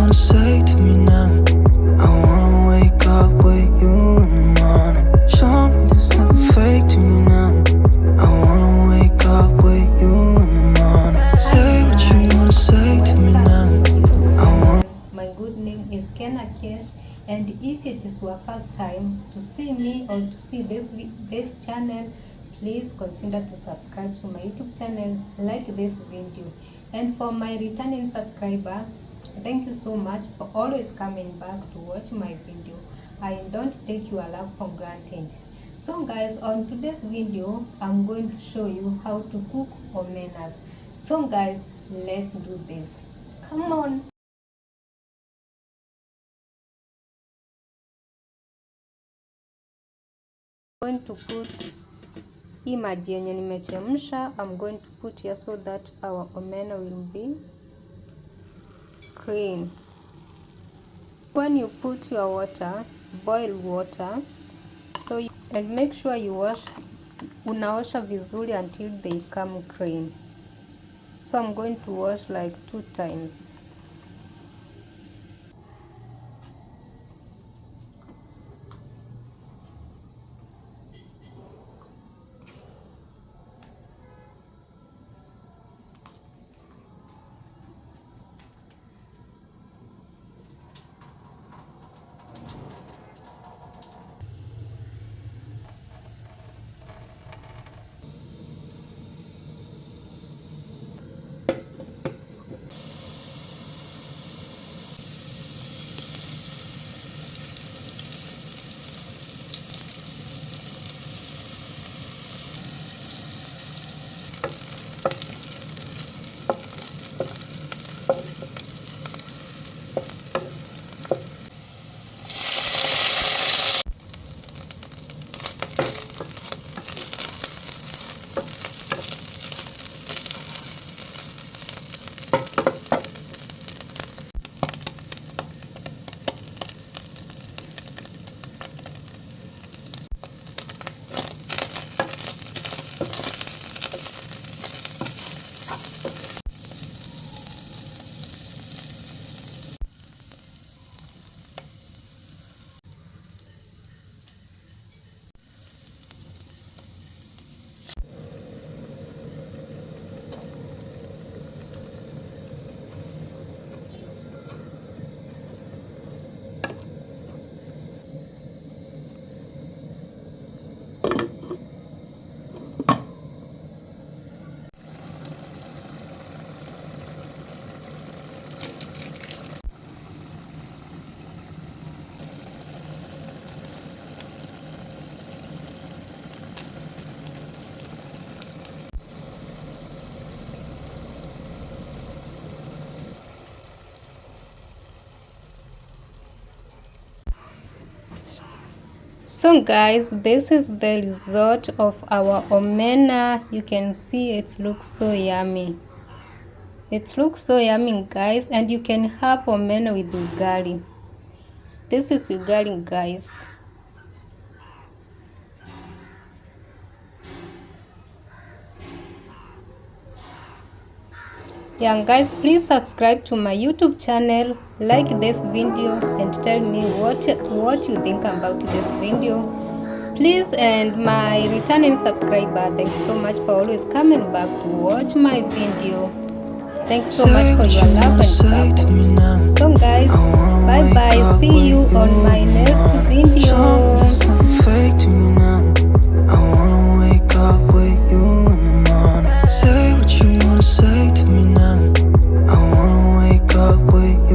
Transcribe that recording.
wanna say to me now? I wanna wake up with you in the morning. Show me there's nothing fake to me now. I wanna wake up with you in the morning. Say what you wanna say to me now. My good name is Kena Kesh, and if it is your first time to see me or to see this channel, please consider to subscribe to my YouTube channel, like this video. And for my returning subscriber, thank you so much for always coming back to watch my video. I don't take your love for granted. So guys, on today's video, I'm going to show you how to cook omenas. So guys, let's do this. Come on. I'm going to put hii maji yenye nimechemsha, I'm going to put here so that our omena will be clean. When you put your water, boil water, and make sure you unaosha vizuri until they come clean. So I'm going to wash like 2 times. So guys, this is the result of our omena. You can see it looks so yummy. It looks so yummy guys, and you can have omena with ugali. This is ugali guys. Yeah guys, please subscribe to my YouTube channel, like this video, and tell me what you think about this video, please. And my returning subscriber, thank you so much for always coming back to watch my video. Thanks so much for your love and support. So guys, bye bye, see you on my